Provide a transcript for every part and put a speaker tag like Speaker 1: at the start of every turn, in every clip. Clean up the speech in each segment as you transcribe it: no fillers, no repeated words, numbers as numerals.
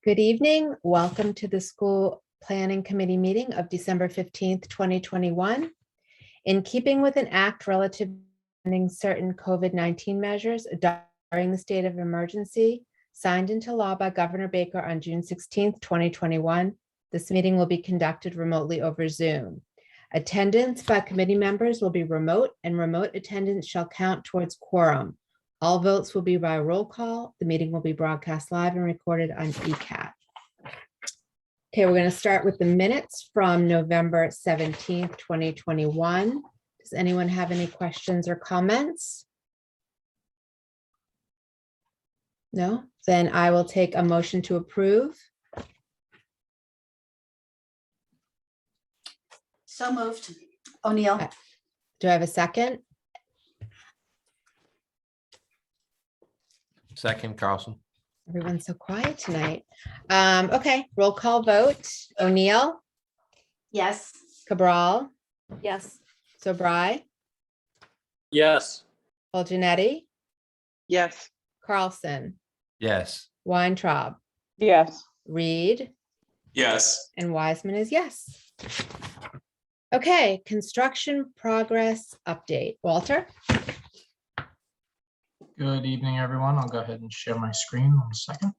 Speaker 1: Good evening. Welcome to the School Planning Committee meeting of December 15th, 2021. In keeping with an act relative to certain COVID-19 measures during the state of emergency signed into law by Governor Baker on June 16th, 2021, this meeting will be conducted remotely over Zoom. Attendance by committee members will be remote, and remote attendance shall count towards quorum. All votes will be by roll call. The meeting will be broadcast live and recorded on ECAT. Okay, we're going to start with the minutes from November 17th, 2021. Does anyone have any questions or comments? No? Then I will take a motion to approve.
Speaker 2: So moved. O'Neill.
Speaker 1: Do I have a second?
Speaker 3: Second, Carlson.
Speaker 1: Everyone's so quiet tonight. Okay, roll call vote. O'Neill,
Speaker 2: Yes.
Speaker 1: Cabral,
Speaker 4: Yes.
Speaker 1: Sobrai,
Speaker 5: Yes.
Speaker 1: Fulgenetti,
Speaker 4: Yes.
Speaker 1: Carlson,
Speaker 3: Yes.
Speaker 1: Weintraub,
Speaker 4: Yes.
Speaker 1: Reed,
Speaker 5: Yes.
Speaker 1: and Wiseman is yes. Okay, construction progress update. Walter?
Speaker 6: Good evening, everyone. I'll go ahead and share my screen 1 second.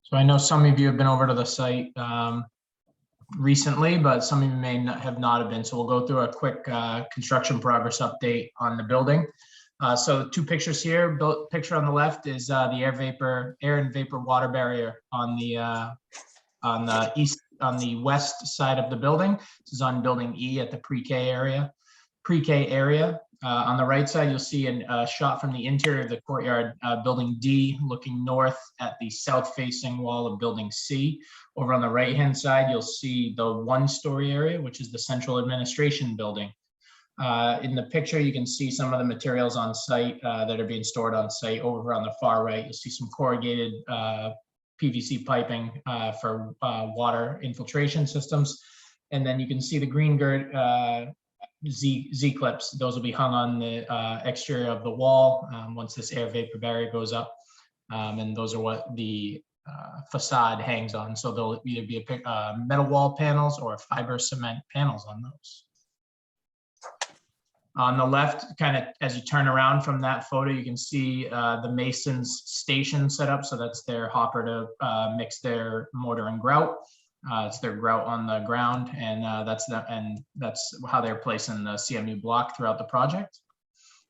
Speaker 6: So I know some of you have been over to the site recently, but some of you may not have been. So we'll go through a quick construction progress update on the building. So 2 pictures here. Picture on the left is the air and vapor water barrier on the west side of the building. This is on building E at the pre-K area. On the right side, you'll see a shot from the interior of the courtyard, building D, looking north at the south-facing wall of building C. Over on the right-hand side, you'll see the 1-story area, which is the central administration building. In the picture, you can see some of the materials on site that are being stored on site. Over on the far right, you'll see some corrugated PVC piping for water infiltration systems. And then you can see the green gird Z clips. Those will be hung on the exterior of the wall once this air vapor barrier goes up, and those are what the facade hangs on. So there'll either be metal wall panels or fiber cement panels on those. On the left, kind of as you turn around from that photo, you can see the mason's station set up. So that's their hopper to mix their mortar and grout. It's their grout on the ground, and that's how they're placing the CMU block throughout the project.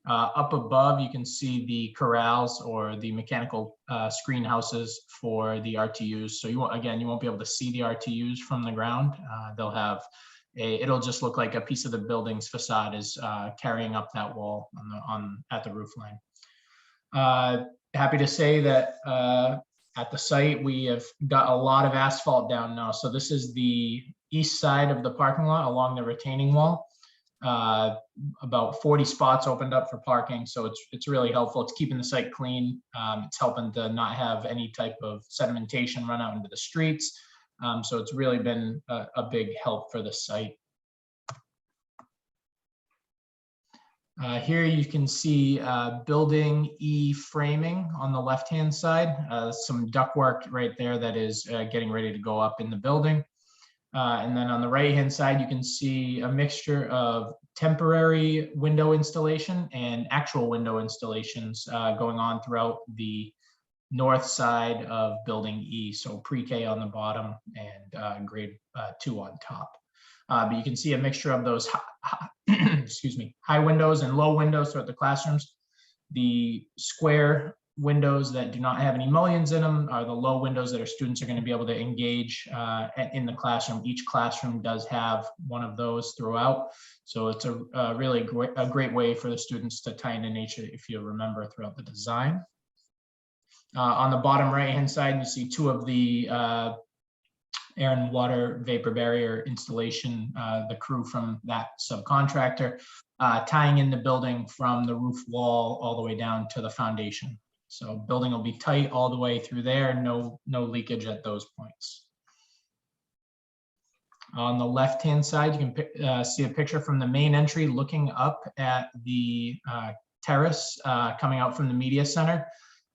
Speaker 6: Up above, you can see the corrals or the mechanical screen houses for the RTUs. So you won't be able to see the RTUs from the ground. They'll have it'll just look like a piece of the building's facade is carrying up that wall at the roof line. Happy to say that at the site, we have got a lot of asphalt down now. So this is the east side of the parking lot along the retaining wall. About 40 spots opened up for parking. So it's really helpful. It's keeping the site clean. It's helping to not have any type of sedimentation run out into the streets. So it's really been a big help for the site. Here you can see building E framing on the left-hand side, some ductwork right there that is getting ready to go up in the building. And then on the right-hand side, you can see a mixture of temporary window installation and actual window installations going on throughout the north side of building E. So pre-K on the bottom and grade 2 on top. But you can see a mixture of those high windows and low windows throughout the classrooms. The square windows that do not have any mullions in them are the low windows that our students are going to be able to engage in the classroom. Each classroom does have one of those throughout. So it's a really great way for the students to tie into nature, if you remember, throughout the design. On the bottom right-hand side, you see 2 of the air and water vapor barrier installation, the crew from that subcontractor, tying in the building from the roof wall all the way down to the foundation. So building will be tight all the way through there, no leakage at those points. On the left-hand side, you can see a picture from the main entry looking up at the terrace coming out from the media center.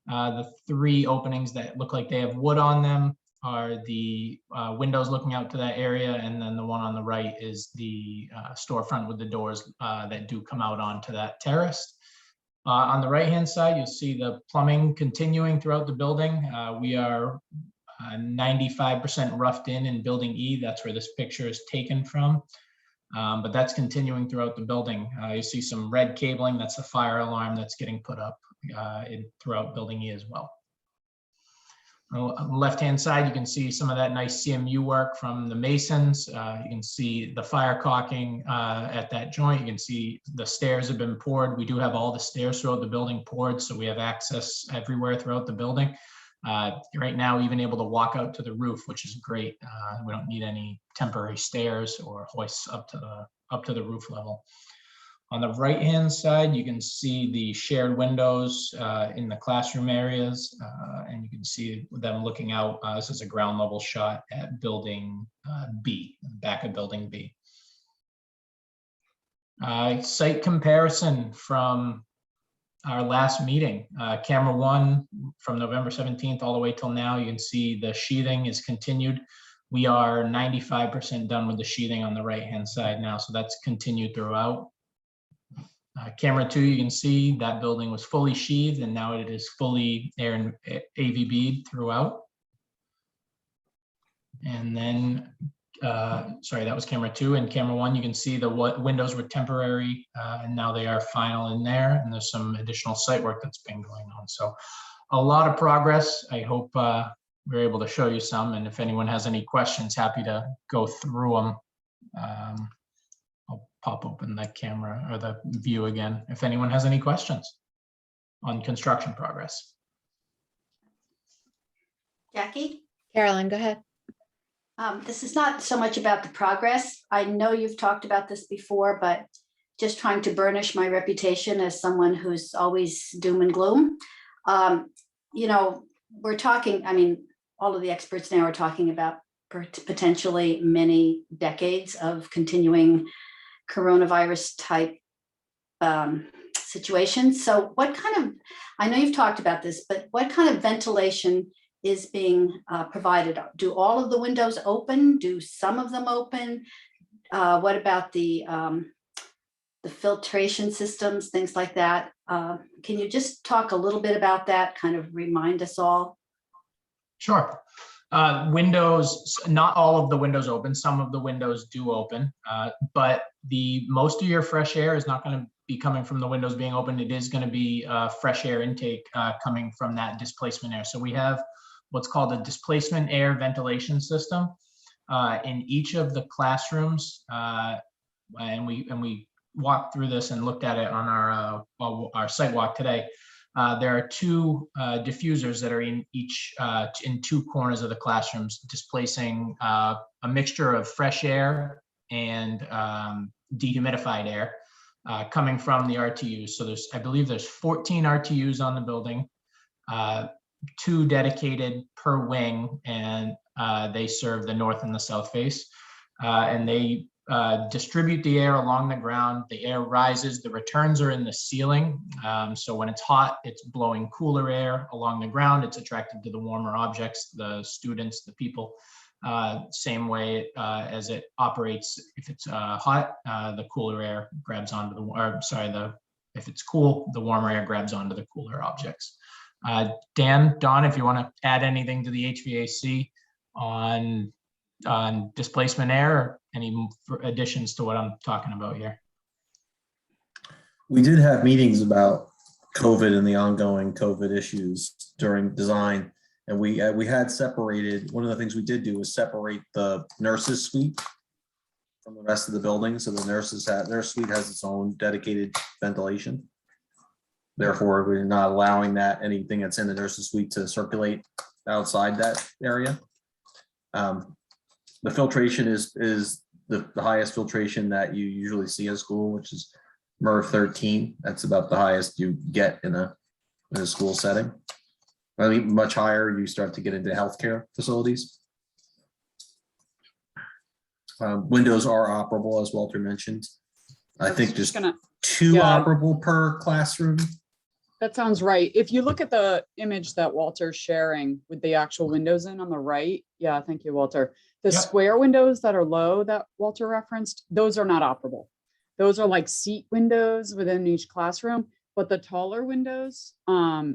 Speaker 6: The three openings that look like they have wood on them are the windows looking out to that area, and then the one on the right is the storefront with the doors that do come out onto that terrace. On the right-hand side, you'll see the plumbing continuing throughout the building. We are 95% roughed in Building E. That's where this picture is taken from. But that's continuing throughout the building. You see some red cabling. That's the fire alarm that's getting put up throughout Building E as well. On the left-hand side, you can see some of that nice CMU work from the masons. You can see the fire caulking at that joint. You can see the stairs have been poured. We do have all the stairs throughout the building poured, so we have access everywhere throughout the building. Right now, even able to walk out to the roof, which is great. We don't need any temporary stairs or hoists up to the roof level. On the right-hand side, you can see the shared windows in the classroom areas, and you can see them looking out. This is a ground level shot at Building B, the back of Building B. Site comparison from our last meeting. Camera 1 from November 17th all the way till now, you can see the sheathing is continued. We are 95% done with the sheathing on the right-hand side now, so that's continued throughout. Camera 2, you can see that building was fully sheathed, and now it is fully air and AVB'd throughout. And then, sorry, that was camera 2. And camera 1, you can see the windows were temporary, and now they are final in there. And there's some additional site work that's been going on. So a lot of progress. I hope we're able to show you some. And if anyone has any questions, happy to go through them. I'll pop open the camera or the view again if anyone has any questions on construction progress.
Speaker 2: Jackie?
Speaker 1: Carolyn, go ahead.
Speaker 2: This is not so much about the progress. I know you've talked about this before, but just trying to burnish my reputation as someone who's always doom and gloom. You know, we're talking, I mean, all of the experts now are talking about potentially many decades of continuing coronavirus type situations. So what kind of, I know you've talked about this, but what kind of ventilation is being provided? Do all of the windows open? Do some of them open? What about the filtration systems, things like that? Can you just talk a little bit about that, kind of remind us all?
Speaker 6: Sure. Windows, not all of the windows open. Some of the windows do open, but most of your fresh air is not going to be coming from the windows being open. It is going to be fresh air intake coming from that displacement air. So we have what's called a displacement air ventilation system in each of the classrooms, and we walked through this and looked at it on our site walk today. There are two diffusers that are in two corners of the classrooms, displacing a mixture of fresh air and dehumidified air coming from the RTUs. So I believe there's 14 RTUs on the building, 2 dedicated per wing, and they serve the north and the south face. And they distribute the air along the ground. The air rises, the returns are in the ceiling. So when it's hot, it's blowing cooler air along the ground. It's attracted to the warmer objects, the students, the people. Same way as it operates. If it's hot, the cooler air grabs onto if it's cool, the warmer air grabs onto the cooler objects. Don, if you want to add anything to the HVAC on displacement air, or any additions to what I'm talking about here?
Speaker 3: We did have meetings about COVID and the ongoing COVID issues during design, and we had separated. One of the things we did do was separate the nurses' suite from the rest of the building, so the their suite has its own dedicated ventilation. Therefore, we're not allowing anything that's in the nurses' suite to circulate outside that area. The filtration is the highest filtration that you usually see in school, which is MERV 13. That's about the highest you get in a school setting. I mean, much higher, you start to get into healthcare facilities. Windows are operable, as Walter mentioned. I think just 2 operable per classroom.
Speaker 7: That sounds right. If you look at the image that Walter's sharing with the actual windows in on the right, yeah, thank you, Walter. The
Speaker 6: Yep.
Speaker 7: square windows that are low that Walter referenced, those are not operable. Those are like seat windows within each classroom, but the taller windows, I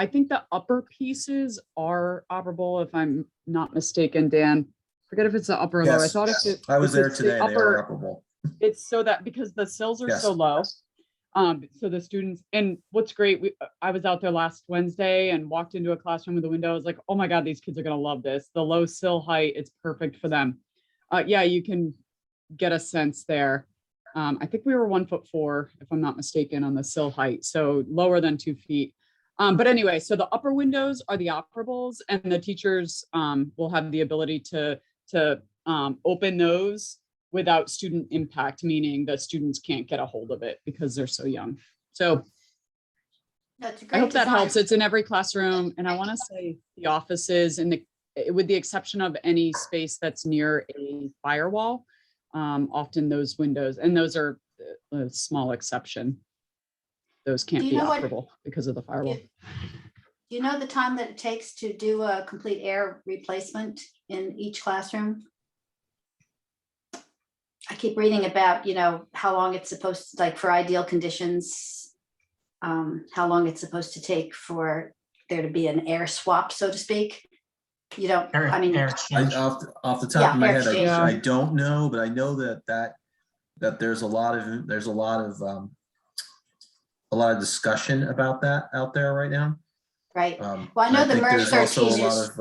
Speaker 7: think the upper pieces are operable, if I'm not mistaken, Dan. Forget if it's the upper or lower. I
Speaker 3: Yes,
Speaker 7: thought
Speaker 3: I was
Speaker 7: if
Speaker 3: there
Speaker 7: it's the
Speaker 3: today. They are
Speaker 7: upper,
Speaker 3: operable.
Speaker 7: it's so that because the sills are
Speaker 3: Yes.
Speaker 7: so low. So the students, and what's great, I was out there last Wednesday and walked into a classroom with a window. I was like, oh my God, these kids are gonna love this. The low sill height, it's perfect for them. Yeah, you can get a sense there. I think we were 1'4", if I'm not mistaken, on the sill height, so lower than 2 feet. But anyway, so the upper windows are the operables, and the teachers will have the ability to open those without student impact, meaning the students can't get a hold of it because they're so young. So
Speaker 2: That's a
Speaker 7: I
Speaker 2: great
Speaker 7: hope that
Speaker 2: design.
Speaker 7: helps. It's in every classroom. And I want to say the offices and with the exception of any space that's near a firewall, often those windows, and those are a small exception. Those can't
Speaker 2: Do you
Speaker 7: be
Speaker 2: know what-
Speaker 7: operable because of the firewall.
Speaker 2: Do you know the time that it takes to do a complete air replacement in each classroom? I keep reading about, how long it's supposed to, like for ideal conditions, how long it's supposed to take for there to be an air swap, so to speak. You don't,
Speaker 6: Air
Speaker 2: I mean,
Speaker 6: exchange.
Speaker 3: Off the top
Speaker 2: Yeah,
Speaker 3: of my
Speaker 2: air
Speaker 3: head,
Speaker 2: exchange.
Speaker 3: I don't know, but I know that there's a lot of discussion about that out there right now.
Speaker 2: right.
Speaker 3: Well,
Speaker 2: Well, I know the
Speaker 3: think there's
Speaker 2: Mercer
Speaker 3: also
Speaker 2: teachers.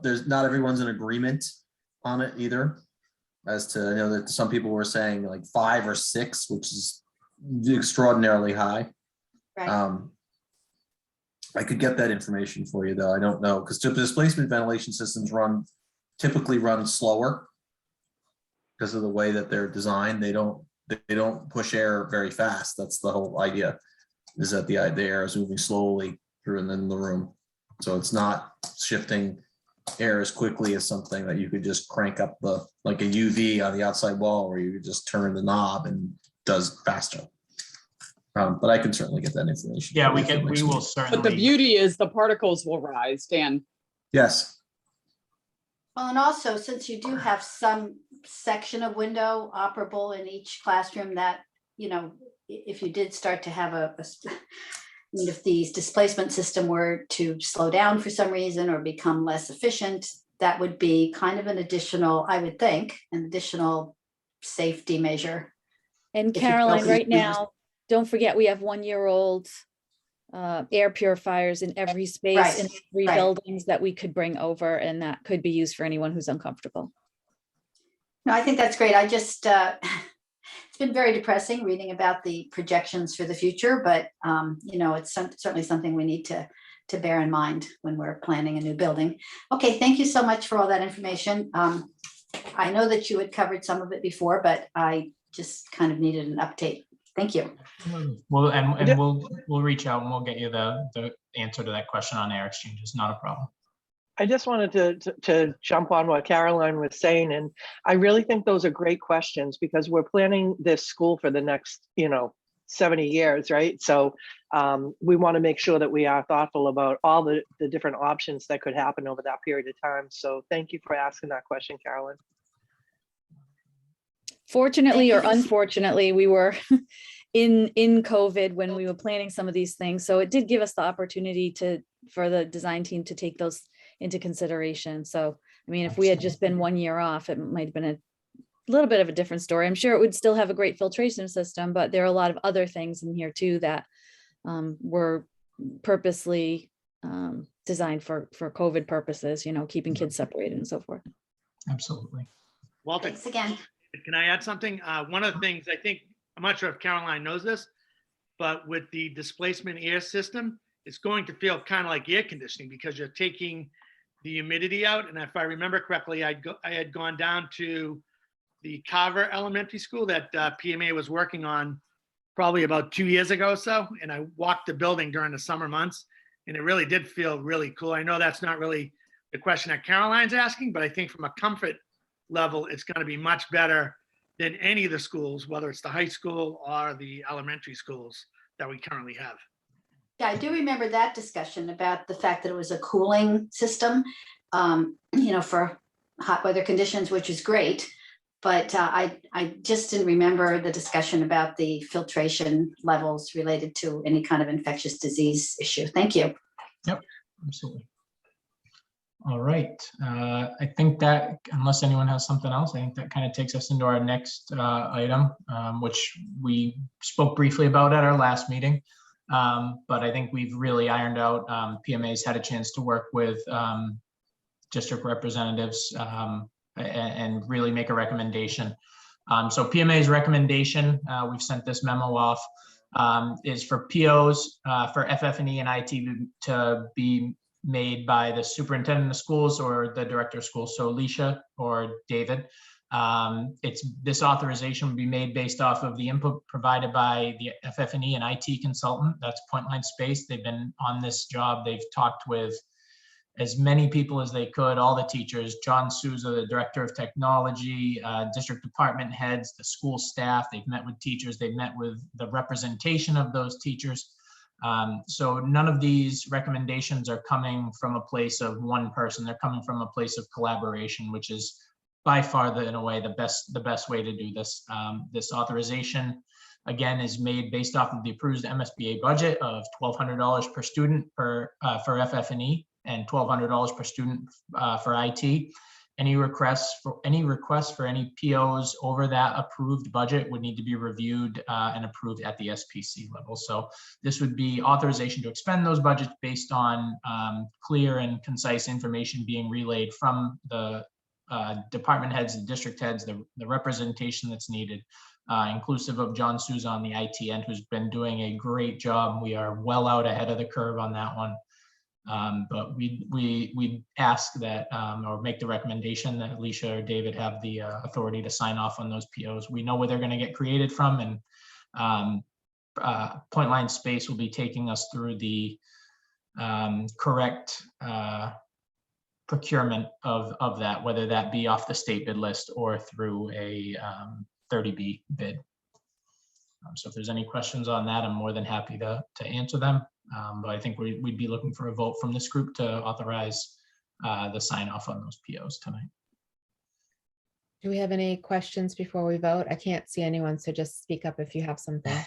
Speaker 3: there's not everyone's in agreement on it either. As to, I know that some people were saying like 5 or 6, which is extraordinarily high.
Speaker 2: Right.
Speaker 3: I could get that information for you though. I don't know, because displacement ventilation systems typically run slower because of the way that they're designed. They don't push air very fast. That's the whole idea, is that the air is moving slowly through and then the room. So it's not shifting air as quickly as something that you could just crank up like a UV on the outside wall where you could just turn the knob and does faster. But I can certainly get that information.
Speaker 6: Yeah,
Speaker 3: for
Speaker 6: we
Speaker 3: you for
Speaker 6: can, we
Speaker 3: next
Speaker 6: will
Speaker 3: week.
Speaker 6: certainly.
Speaker 7: But the beauty is the particles will rise, Dan.
Speaker 3: Yes,
Speaker 2: Well, and also, since you do have some section of window operable in each classroom that, if you did start to have if the displacement system were to slow down for some reason or become less efficient, that would be kind of an additional, I would think, an additional safety measure.
Speaker 8: And
Speaker 2: If you
Speaker 8: Caroline,
Speaker 2: don't-
Speaker 8: right now, don't forget, we have 1-year-old air purifiers in every space
Speaker 2: Right,
Speaker 8: in 3
Speaker 2: right.
Speaker 8: buildings that we could bring over, and that could be used for anyone who's uncomfortable.
Speaker 2: No, I think that's great. I just, it's been very depressing reading about the projections for the future, but, it's certainly something we need to bear in mind when we're planning a new building. Okay, thank you so much for all that information. I know that you had covered some of it before, but I just kind of needed an update. Thank you.
Speaker 6: Well, and we'll reach out and we'll get you the answer to that question on air exchanges. Not a problem.
Speaker 4: I just wanted to jump on what Caroline was saying, and I really think those are great questions because we're planning this school for the next, 70 years, right? So we want to make sure that we are thoughtful about all the different options that could happen over that period of time. So thank you for asking that question, Caroline.
Speaker 8: Fortunately or
Speaker 2: Thank you.
Speaker 8: unfortunately, we were in COVID when we were planning some of these things. So it did give us the opportunity for the design team to take those into consideration. So, I mean, if we had just been 1 year off, it might have been a little bit of a different story. I'm sure it would still have a great filtration system, but there are a lot of other things in here too that were purposely designed for COVID purposes, keeping kids separated and so forth.
Speaker 6: Absolutely.
Speaker 9: Walter,
Speaker 2: Thanks again.
Speaker 9: can I add something? One of the things I think, I'm not sure if Caroline knows this, but with the displacement air system, it's going to feel kind of like air conditioning because you're taking the humidity out. And if I remember correctly, I had gone down to the Carver Elementary School that PMA was working on probably about 2 years ago or so. And I walked the building during the summer months and it really did feel really cool. I know that's not really the question that Caroline's asking, but I think from a comfort level, it's going to be much better than any of the schools, whether it's the high school or the elementary schools. that we currently have.
Speaker 2: Yeah, I do remember that discussion about the fact that it was a cooling system, for hot weather conditions, which is great. But I just didn't remember the discussion about the filtration levels related to any kind of infectious disease issue. Thank you.
Speaker 6: Yep, absolutely. All right, I think that unless anyone has something else, I think that kind of takes us into our next item, which we spoke briefly about at our last meeting. But I think we've really ironed out, PMA's had a chance to work with district representatives and really make a recommendation. So PMA's recommendation, we've sent this memo off, is for POs for FF&E and IT to be made by the superintendent of schools or the director of schools, so Alicia or David. This authorization would be made based off of the input provided by the FF&E and IT consultant. That's Point Line Space. They've been on this job. They've talked with as many people as they could, all the teachers, John Souza, the director of technology, district department heads, the school staff. They've met with teachers. They've met with the representation of those teachers. So none of these recommendations are coming from a place of one person. They're coming from a place of collaboration, which is by far, in a way, the best way to do this. This authorization, again, is made based off of the approved MSBA budget of $1,200 per student for FF&E and $1,200 per student for IT. Any requests for any POs over that approved budget would need to be reviewed and approved at the SPC level. So this would be authorization to expend those budgets based on clear and concise information being relayed from the department heads, the district heads, the representation that's needed, inclusive of John Souza on the IT end, who's been doing a great job. We are well out ahead of the curve on that one. But we ask that, or make the recommendation that Alicia or David have the authority to sign off on those POs. We know where they're going to get created from, and Point Line Space will be taking us through the correct procurement of that, whether that be off the state bid list or through a 30B bid. So if there's any questions on that, I'm more than happy to answer them. But I think we'd be looking for a vote from this group to authorize the sign off on those POs tonight.
Speaker 1: Do we have any questions before we vote? I can't see anyone, so just speak up if you have something.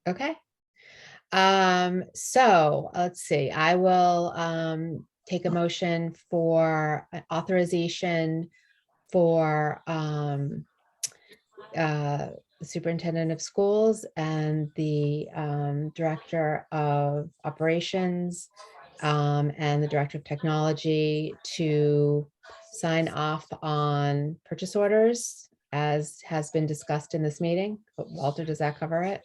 Speaker 1: Okay. So let's see, I will take a motion for authorization for the superintendent of schools and the director of operations and the director of technology to sign off on purchase orders as has been discussed in this meeting. Walter, does that cover it?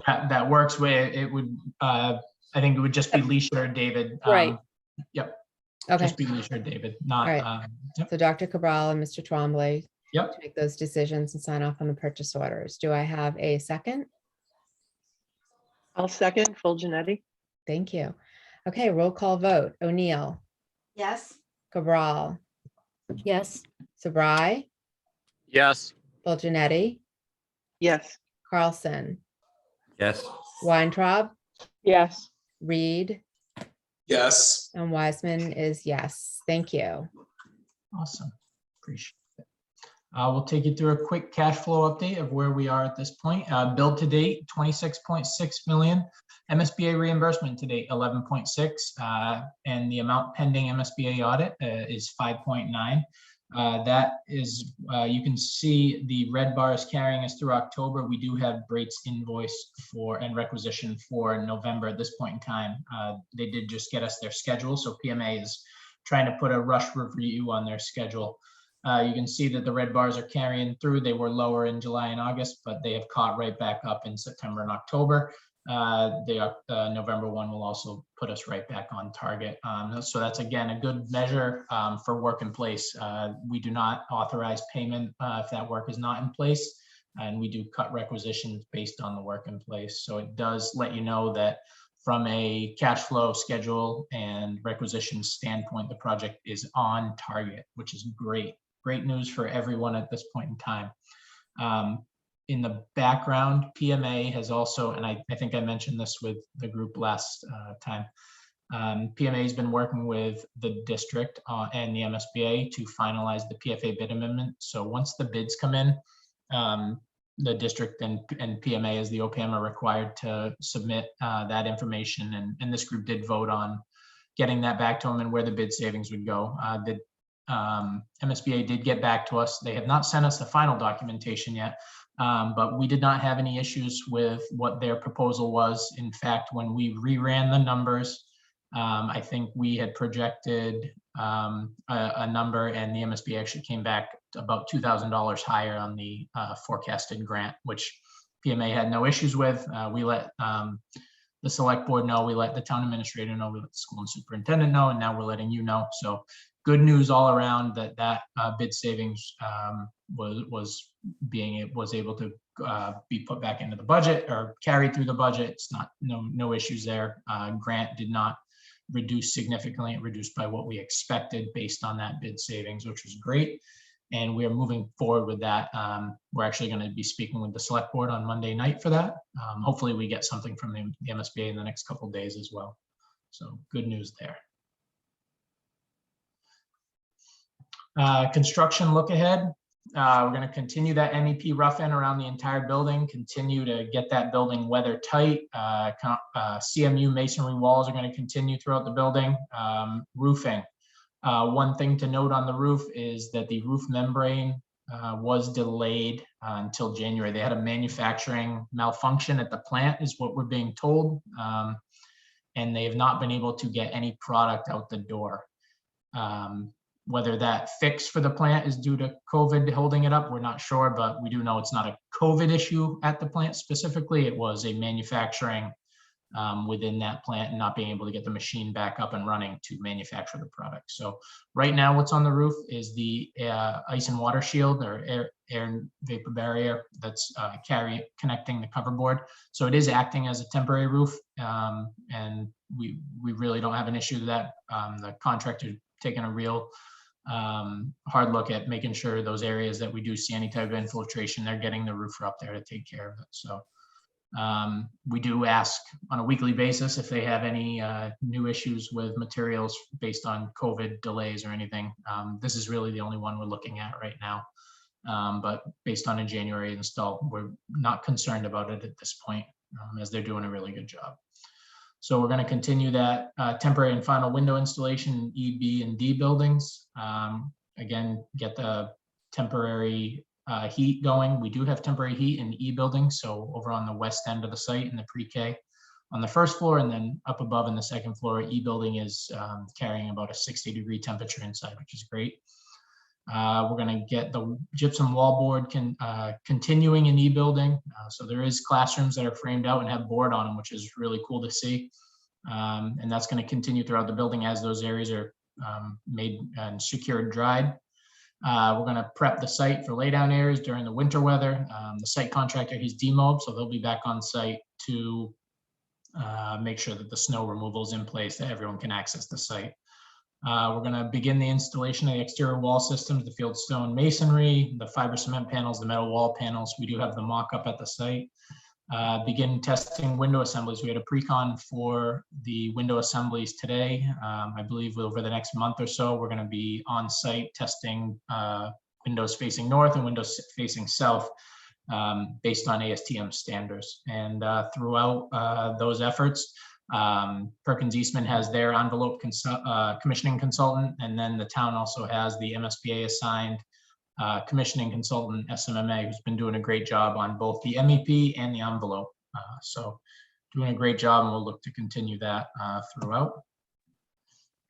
Speaker 6: That works. Where it would, I think it would just be Leisha or David.
Speaker 8: Right.
Speaker 6: Yep.
Speaker 1: Okay.
Speaker 6: Just be Leisha or David, not.
Speaker 1: All right.
Speaker 6: Yep.
Speaker 1: So Dr. Cabral and Mr. Twombly
Speaker 6: Yep.
Speaker 1: to make those decisions and sign off on the purchase orders. Do I have a second?
Speaker 4: I'll second. Fulgenetti.
Speaker 1: Thank you. Okay, roll call vote. O'Neill,
Speaker 2: Yes.
Speaker 1: Cabral,
Speaker 8: Yes.
Speaker 1: Sabri,
Speaker 5: Yes.
Speaker 1: Fulgenetti,
Speaker 4: Yes.
Speaker 1: Carlson,
Speaker 5: Yes.
Speaker 1: Weintraub,
Speaker 7: Yes.
Speaker 1: Reed,
Speaker 5: Yes.
Speaker 1: and Wiseman is yes. Thank you.
Speaker 6: Awesome. Appreciate it. We'll take you through a quick cash flow update of where we are at this point. Billed to date, 26.6 million. MSBA reimbursement to date, 11.6. And the amount pending MSBA audit is 5.9. That is, you can see the red bars carrying us through October. We do have Brait's invoice for and requisition for November at this point in time. They did just get us their schedule, so PMA is trying to put a rush review on their schedule. You can see that the red bars are carrying through. They were lower in July and August, but they have caught right back up in September and October. November 1 will also put us right back on target. So that's, again, a good measure for work in place. We do not authorize payment if that work is not in place, and we do cut requisitions based on the work in place. So it does let you know that from a cash flow schedule and requisition standpoint, the project is on target, which is great. great news for everyone at this point in time. In the background, PMA has also, and I think I mentioned this with the group last time, PMA has been working with the district and the MSBA to finalize the PFA bid amendment. So once the bids come in, the district and PMA as the OPM are required to submit that information. And this group did vote on getting that back to them and where the bid savings would go. The MSBA did get back to us. They have not sent us the final documentation yet, but we did not have any issues with what their proposal was. In fact, when we reran the numbers, I think we had projected a number, and the MSBA actually came back about $2,000 higher on the forecasted grant, which PMA had no issues with. We let the select board know, we let the town administrator know, we let the school and superintendent know, and now we're letting you know. So good news all around that bid savings was able to be put back into the budget or carried through the budget. It's not no issues there. Grant did not reduce significantly. It reduced by what we expected based on that bid savings, which was great. And we are moving forward with that. We're actually going to be speaking with the select board on Monday night for that. Hopefully we get something from the MSBA in the next couple of days as well. So good news there. Construction look ahead. We're going to continue that MEP rough in around the entire building, continue to get that building weather tight. CMU masonry walls are going to continue throughout the building. Roofing. One thing to note on the roof is that the roof membrane was delayed until January. They had a manufacturing malfunction at the plant is what we're being told. And they have not been able to get any product out the door. Whether that fix for the plant is due to COVID holding it up, we're not sure, but we do know it's not a COVID issue at the plant specifically. It was a manufacturing within that plant and not being able to get the machine back up and running to manufacture the product. So right now what's on the roof is the ice and water shield or air and vapor barrier that's connecting the cover board. So it is acting as a temporary roof, and we really don't have an issue with that. The contractor taking a real hard look at making sure those areas that we do see any type of infiltration, they're getting the roofer up there to take care of it. So we do ask on a weekly basis if they have any new issues with materials based on COVID delays or anything. This is really the only one we're looking at right now. But based on a January install, we're not concerned about it at this point, as they're doing a really good job. So we're going to continue that temporary and final window installation in E, B, and D buildings. Again, get the temporary heat going. We do have temporary heat in E building, so over on the west end of the site in the pre-K on the first floor, and then up above in the second floor, E building is carrying about a 60-degree temperature inside, which is great. We're going to get the gypsum wallboard continuing in E building. So there is classrooms that are framed out and have board on them, which is really cool to see. And that's going to continue throughout the building as those areas are made and secured, dried. We're going to prep the site for laydown areas during the winter weather. The site contractor, he's demobbed, so they'll be back on site to make sure that the snow removal is in place, that everyone can access the site. We're going to begin the installation of the exterior wall systems, the fieldstone masonry, the fiber cement panels, the metal wall panels. We do have the mock-up at the site. Begin testing window assemblies. We had a pre-con for the window assemblies today. I believe over the next month or so, we're going to be on site testing windows facing north and windows facing south based on ASTM standards. And throughout those efforts, Perkins Eastman has their envelope commissioning consultant, and then the town also has the MSBA assigned commissioning consultant, SMMA, who's been doing a great job on both the MEP and the envelope. So doing a great job, and we'll look to continue that throughout.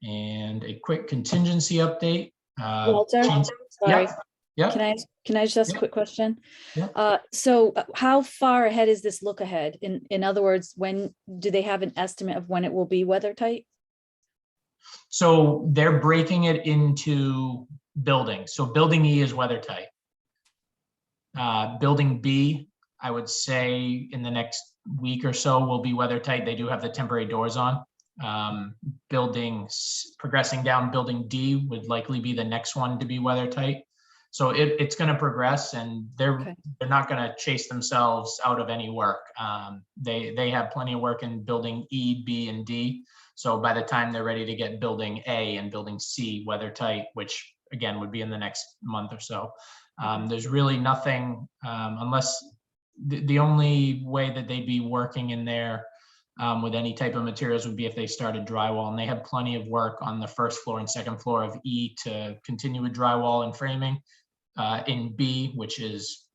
Speaker 6: And a quick contingency update.
Speaker 8: Walter, sorry.
Speaker 6: Yeah.
Speaker 8: Can I just ask a quick question?
Speaker 6: Yeah.
Speaker 8: So how far ahead is this look ahead? In other words, when do they have an estimate of when it will be weather tight?
Speaker 6: So they're breaking it into buildings. So building E is weather tight. Building B, I would say in the next week or so will be weather tight. They do have the temporary doors on. Progressing down, building D would likely be the next one to be weather tight. So it's going to progress, and
Speaker 8: Okay.
Speaker 6: they're not going to chase themselves out of any work. They have plenty of work in building E, B, and D. So by the time they're ready to get building A and building C weather tight, which again would be in the next month or so, there's really nothing, unless the only way that they'd be working in there with any type of materials would be if they started drywall, and they have plenty of work on the first floor and second floor of E to continue with drywall and framing. In B, which is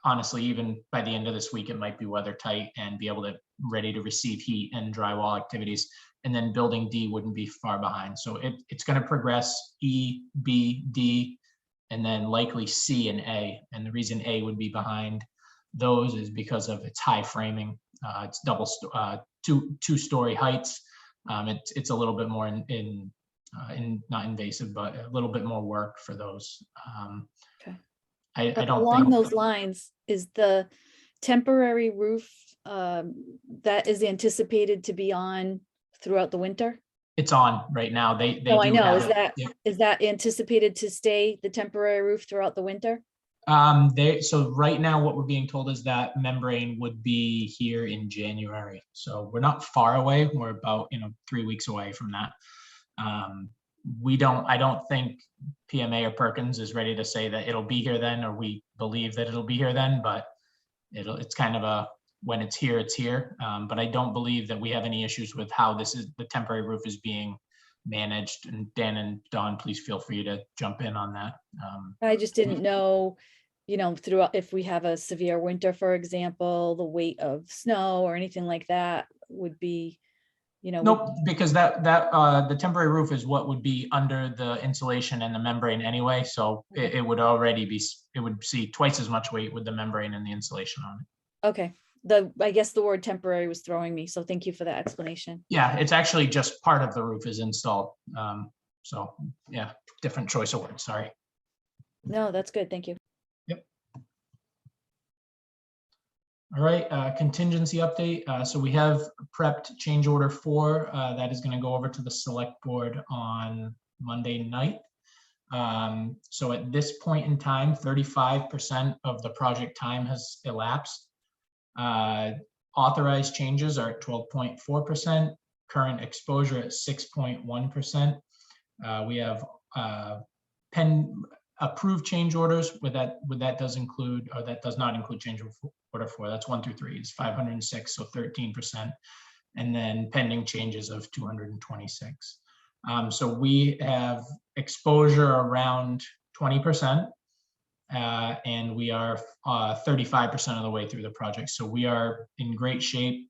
Speaker 6: honestly, even by the end of this week, it might be weather tight and be able to ready to receive heat and drywall activities. And then building D wouldn't be far behind. So it's going to progress E, B, D, and then likely C and A. And the reason A would be behind those is because of its high framing. It's two-story heights. It's a little bit more in not invasive, but a little bit more work for those.
Speaker 8: Okay.
Speaker 6: I don't
Speaker 8: Along
Speaker 6: think
Speaker 8: those lines, is the temporary roof that is anticipated to be on throughout the winter?
Speaker 6: it's on right now. They
Speaker 8: No, I
Speaker 6: do
Speaker 8: know.
Speaker 6: have
Speaker 8: Is
Speaker 6: it.
Speaker 8: that,
Speaker 6: Yep.
Speaker 8: is that anticipated to stay the temporary roof throughout the winter?
Speaker 6: So right now what we're being told is that membrane would be here in January. So we're not far away. We're about 3 weeks away from that. I don't think PMA or Perkins is ready to say that it'll be here then, or we believe that it'll be here then, but it's kind of a, when it's here, it's here. But I don't believe that we have any issues with how the temporary roof is being managed. And Dan and Dawn, please feel free to jump in on that.
Speaker 8: I just didn't know, throughout, if we have a severe winter, for example, the weight of snow or anything like that would be,
Speaker 6: Nope, because the temporary roof is what would be under the insulation and the membrane anyway. So it would already be, it would see twice as much weight with the membrane and the insulation on it.
Speaker 8: Okay. I guess the word temporary was throwing me. So thank you for that explanation.
Speaker 6: Yeah, it's actually just part of the roof is installed. So yeah, different choice of words, sorry.
Speaker 8: No, that's good. Thank you.
Speaker 6: All right, contingency update. So we have prepped change order 4 that is going to go over to the select board on Monday night. So at this point in time, 35% of the project time has elapsed. Authorized changes are at 12.4%, current exposure at 6.1%. We have approved change orders that does include, or that does not include change order 4. That's 1 through 3 is 506, so 13%, and then pending changes of 226. So we have exposure around 20%, and we are 35% of the way through the project. So we are in great shape.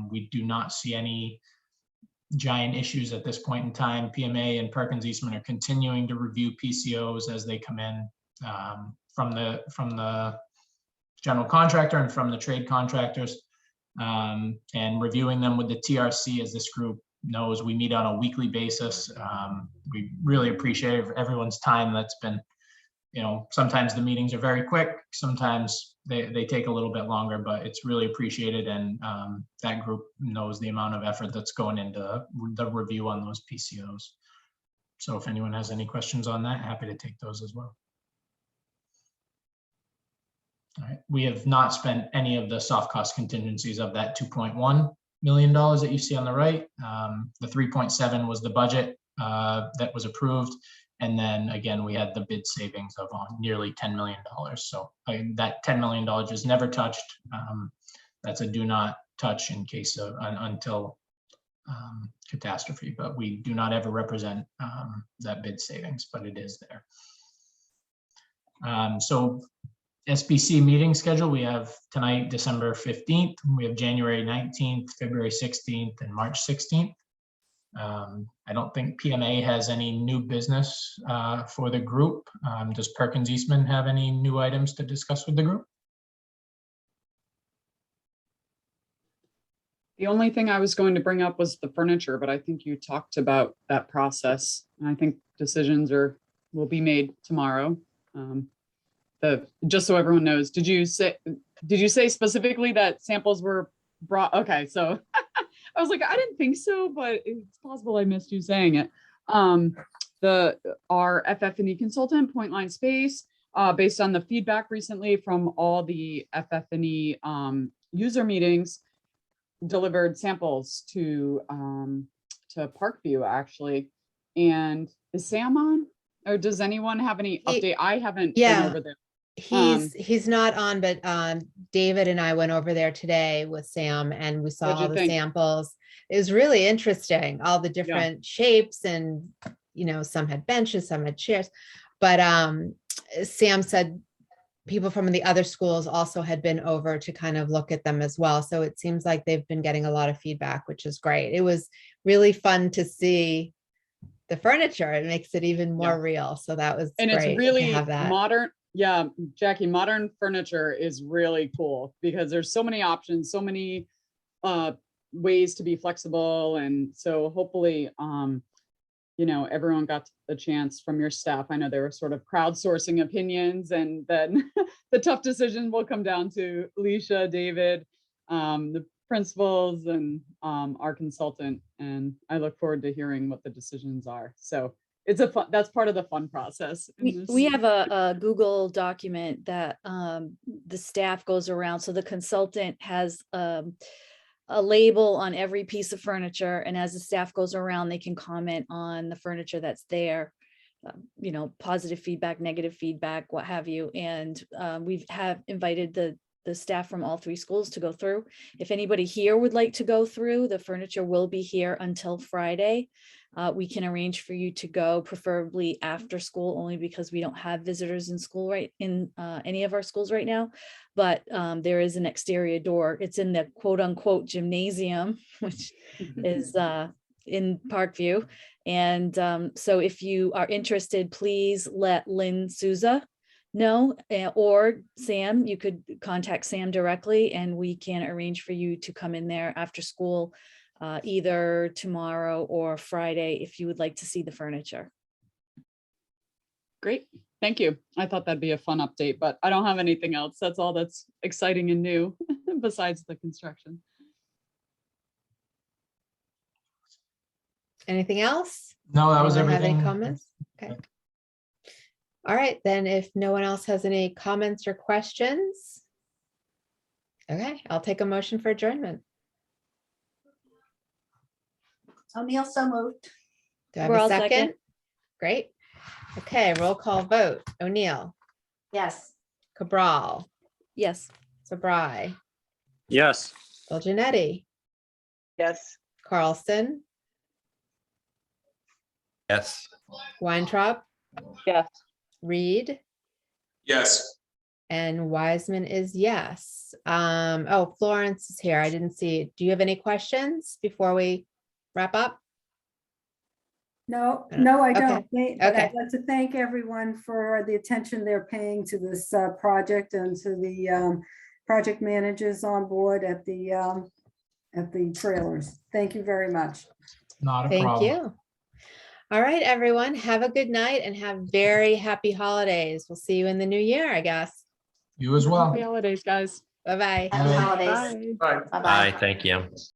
Speaker 6: We do not see any giant issues at this point in time. PMA and Perkins Eastman are continuing to review PCOs as they come in from the general contractor and from the trade contractors, and reviewing them with the TRC. As this group knows, we meet on a weekly basis. We really appreciate everyone's time. That's been, sometimes the meetings are very quick, sometimes they take a little bit longer, but it's really appreciated. And that group knows the amount of effort that's going into the review on those PCOs. So if anyone has any questions on that, happy to take those as well. All right, we have not spent any of the soft cost contingencies of that $2.1 million that you see on the right. The 3.7 was the budget that was approved. And then again, we had the bid savings of nearly $10 million. So that $10 million is never touched. That's a do not touch in case of until catastrophe, but we do not ever represent that bid savings, but it is there. So SBC meeting schedule, we have tonight, December 15th. We have January 19th, February 16th, and March 16th. I don't think PMA has any new business for the group. Does Perkins Eastman have any new items to discuss with the group?
Speaker 7: The only thing I was going to bring up was the furniture, but I think you talked about that process. And I think decisions will be made tomorrow. Just so everyone knows, did you say specifically that samples were brought? Okay, so I was like, I didn't think so, but it's possible I missed you saying it. our FF&E consultant, Point Line Space, based on the feedback recently from all the FF&E user meetings, delivered samples to Parkview actually. And is Sam on? Or does anyone have any update? I haven't been
Speaker 1: yeah.
Speaker 7: over there.
Speaker 1: He's not on, but David and I went over there today with Sam and we saw
Speaker 7: What'd you
Speaker 1: all the
Speaker 7: think?
Speaker 1: samples. It was really interesting, all the different shapes and, you know, some had benches, some had chairs. But Sam said people from the other schools also had been over to kind of look at them as well. So it seems like they've been getting a lot of feedback, which is great. It was really fun to see the furniture. It makes it even more real. So that was
Speaker 7: And
Speaker 1: great
Speaker 7: it's really
Speaker 1: to have that.
Speaker 7: modern. Yeah, Jackie, modern furniture is really cool because there's so many options, so many ways to be flexible. And so hopefully, you know, everyone got the chance from your staff. I know they were sort of crowdsourcing opinions, and then the tough decision will come down to Alicia, David, the principals, and our consultant. And I look forward to hearing what the decisions are. So it's that's part of the fun process.
Speaker 8: We have a Google document that the staff goes around. So the consultant has a label on every piece of furniture. And as the staff goes around, they can comment on the furniture that's there, you know, positive feedback, negative feedback, what have you. And we have invited the staff from all 3 schools to go through. If anybody here would like to go through, the furniture will be here until Friday. We can arrange for you to go, preferably after school, only because we don't have visitors in school in any of our schools right now. But there is an exterior door. It's in the quote unquote gymnasium, which is in Parkview. And so if you are interested, please let Lynn Souza know, or Sam. You could contact Sam directly and we can arrange for you to come in there after school, either tomorrow or Friday, if you would like to see the furniture.
Speaker 7: Great. Thank you. I thought that'd be a fun update, but I don't have anything else. That's all that's exciting and new besides the construction.
Speaker 1: Anything else?
Speaker 6: No, that was
Speaker 1: Anyone have any
Speaker 6: everything.
Speaker 1: comments? Okay. All right, then if no one else has any comments or questions. Okay, I'll take a motion for adjournment.
Speaker 2: O'Neill, so moved.
Speaker 1: Do I have
Speaker 8: We're
Speaker 1: a
Speaker 8: all
Speaker 1: second?
Speaker 8: second.
Speaker 1: Great. Okay, roll call vote. O'Neill,
Speaker 2: Yes.
Speaker 1: Cabral,
Speaker 8: Yes.
Speaker 1: Sabri,
Speaker 5: Yes.
Speaker 1: Janetti,
Speaker 4: Yes.
Speaker 1: Carlson,
Speaker 5: Yes.
Speaker 1: Weintraub,
Speaker 4: Yes.
Speaker 1: Reed,
Speaker 5: Yes.
Speaker 1: and Wiseman is yes. Oh, Florence is here. I didn't see it. Do you have any questions before we wrap up?
Speaker 10: No,
Speaker 1: don't-
Speaker 10: no, I
Speaker 1: okay,
Speaker 10: don't. But
Speaker 1: okay.
Speaker 10: I'd like to thank everyone for the attention they're paying to this project and to the project managers on board at the trailers. Thank you very much.
Speaker 6: Not a
Speaker 1: Thank
Speaker 6: problem.
Speaker 1: you. All right, everyone, have a good night and have very happy holidays. We'll see you in the new year, I guess.
Speaker 6: You as well.
Speaker 7: Happy holidays, guys.
Speaker 1: Bye-bye.
Speaker 2: Happy
Speaker 6: Bye.
Speaker 2: holidays.
Speaker 7: Bye.
Speaker 2: Bye-bye.
Speaker 5: Bye. Thank you.